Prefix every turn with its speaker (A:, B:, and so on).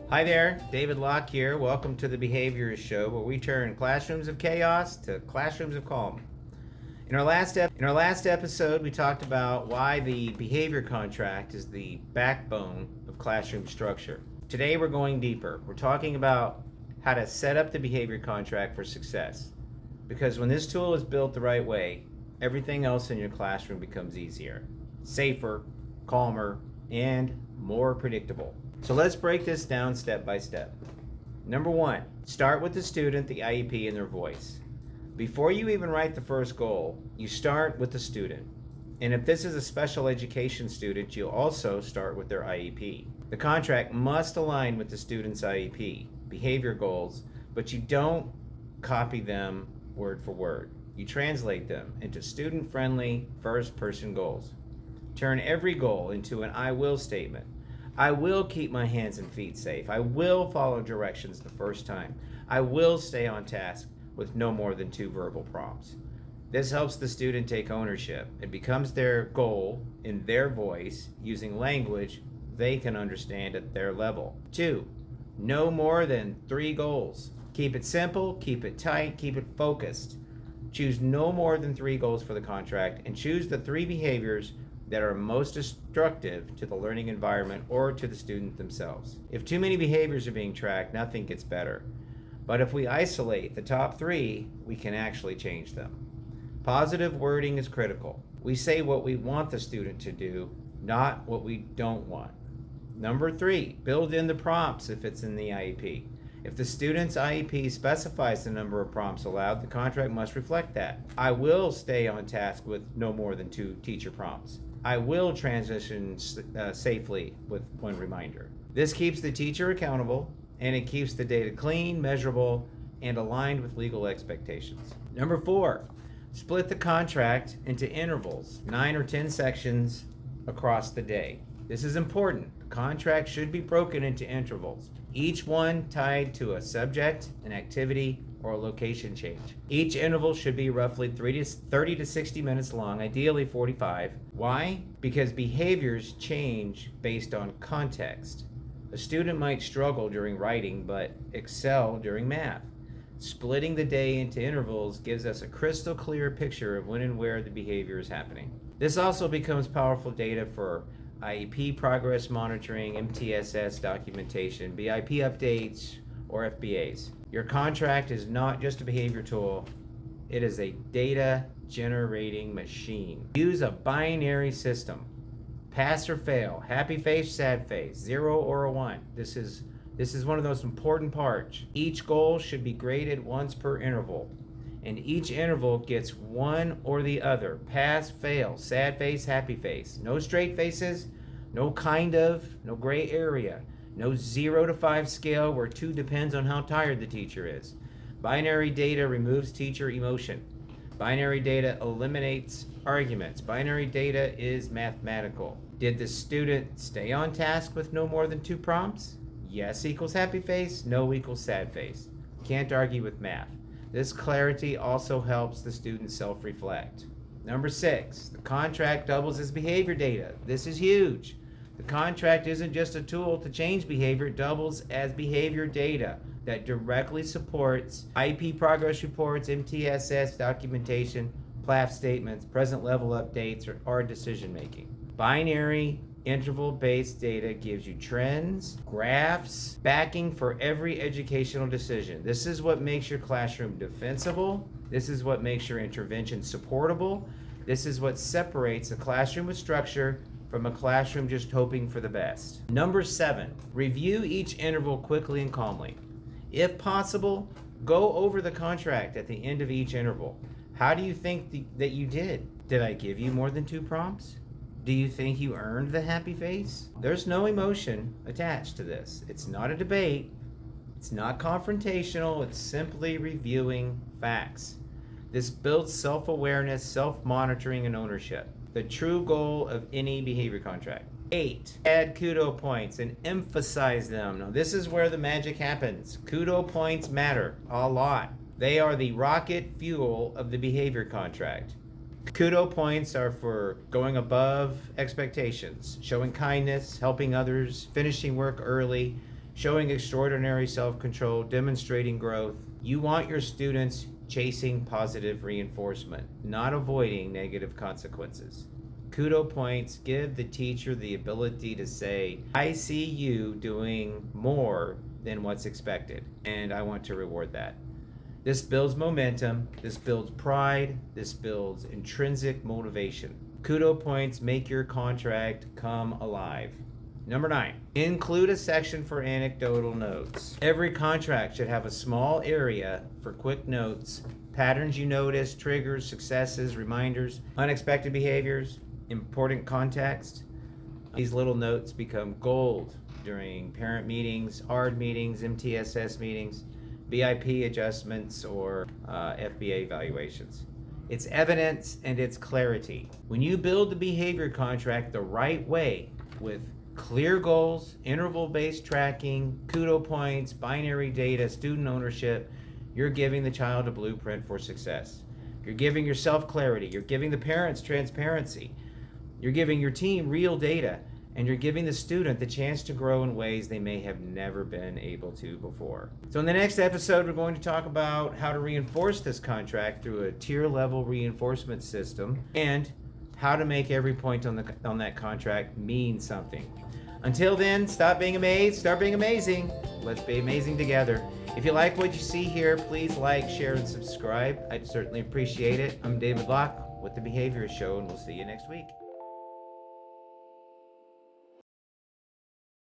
A: Hi there, David Locke here. Welcome to the Behaviorist Show, where we turn classrooms of chaos to classrooms of calm. In our last episode, we talked about why the behavior contract is the backbone of classroom structure. Today, we're going deeper. We're talking about how to set up the behavior contract for success. Because when this tool is built the right way, everything else in your classroom becomes easier, safer, calmer, and more predictable. So let's break this down step by step. Number one, start with the student, the IEP, and their voice. Before you even write the first goal, you start with the student. And if this is a special education student, you'll also start with their IEP. The contract must align with the student's IEP, behavior goals, but you don't copy them word for word. You translate them into student-friendly, first-person goals. Turn every goal into an I will statement. I will keep my hands and feet safe. I will follow directions the first time. I will stay on task with no more than 2 verbal prompts. This helps the student take ownership. It becomes their goal in their voice using language they can understand at their level. 2, no more than 3 goals. Keep it simple, keep it tight, keep it focused. Choose no more than 3 goals for the contract and choose the 3 behaviors that are most destructive to the learning environment or to the student themselves. If too many behaviors are being tracked, nothing gets better. But if we isolate the top 3, we can actually change them. Positive wording is critical. We say what we want the student to do, not what we don't want. Number 3, build in the prompts if it's in the IEP. If the student's IEP specifies the number of prompts allowed, the contract must reflect that. I will stay on task with no more than 2 teacher prompts. I will transition safely with 1 reminder. This keeps the teacher accountable, and it keeps the data clean, measurable, and aligned with legal expectations. Number 4, split the contract into intervals, 9 or 10 sections across the day. This is important. The contract should be broken into intervals, each one tied to a subject, an activity, or a location change. Each interval should be roughly 30 to 60 minutes long, ideally 45. Why? Because behaviors change based on context. A student might struggle during writing but excel during math. Splitting the day into intervals gives us a crystal clear picture of when and where the behavior is happening. This also becomes powerful data for IEP progress monitoring, MTSS documentation, BIP updates, or FBAs. Your contract is not just a behavior tool, it is a data generating machine. Use a binary system. Pass or fail, happy face, sad face, 0 or a 1. This is one of those important parts. Each goal should be graded once per interval, and each interval gets one or the other. Pass, fail, sad face, happy face. No straight faces, no kind of, no gray area. No 0 to 5 scale where 2 depends on how tired the teacher is. Binary data removes teacher emotion. Binary data eliminates arguments. Binary data is mathematical. Did the student stay on task with no more than 2 prompts? Yes equals happy face, no equals sad face. Can't argue with math. This clarity also helps the student self-reflect. Number 6, the contract doubles as behavior data. This is huge. The contract isn't just a tool to change behavior, it doubles as behavior data that directly supports IEP progress reports, MTSS documentation, PLAF statements, present level updates, or decision making. Binary interval-based data gives you trends, graphs, backing for every educational decision. This is what makes your classroom defensible. This is what makes your intervention supportable. This is what separates a classroom with structure from a classroom just hoping for the best. Number 7, review each interval quickly and calmly. If possible, go over the contract at the end of each interval. How do you think that you did? Did I give you more than 2 prompts? Do you think you earned the happy face? There's no emotion attached to this. It's not a debate. It's not confrontational. It's simply reviewing facts. This builds self-awareness, self-monitoring, and ownership. The true goal of any behavior contract. 8, add KUDO points and emphasize them. Now this is where the magic happens. KUDO points matter a lot. They are the rocket fuel of the behavior contract. KUDO points are for going above expectations, showing kindness, helping others, finishing work early, showing extraordinary self-control, demonstrating growth. You want your students chasing positive reinforcement, not avoiding negative consequences. KUDO points give the teacher the ability to say, I see you doing more than what's expected, and I want to reward that. This builds momentum, this builds pride, this builds intrinsic motivation. KUDO points make your contract come alive. Number 9, include a section for anecdotal notes. Every contract should have a small area for quick notes, patterns you notice, triggers, successes, reminders, unexpected behaviors, important context. These little notes become gold during parent meetings, ARD meetings, MTSS meetings, BIP adjustments, or FBA evaluations. It's evidence and it's clarity. When you build the behavior contract the right way with clear goals, interval-based tracking, KUDO points, binary data, student ownership, you're giving the child a blueprint for success. You're giving yourself clarity. You're giving the parents transparency. You're giving your team real data, and you're giving the student the chance to grow in ways they may have never been able to before. So in the next episode, we're going to talk about how to reinforce this contract through a tier-level reinforcement system and how to make every point on that contract mean something. Until then, stop being amazed, start being amazing. Let's be amazing together. If you like what you see here, please like, share, and subscribe. I'd certainly appreciate it. I'm David Locke with the Behaviorist Show, and we'll see you next week.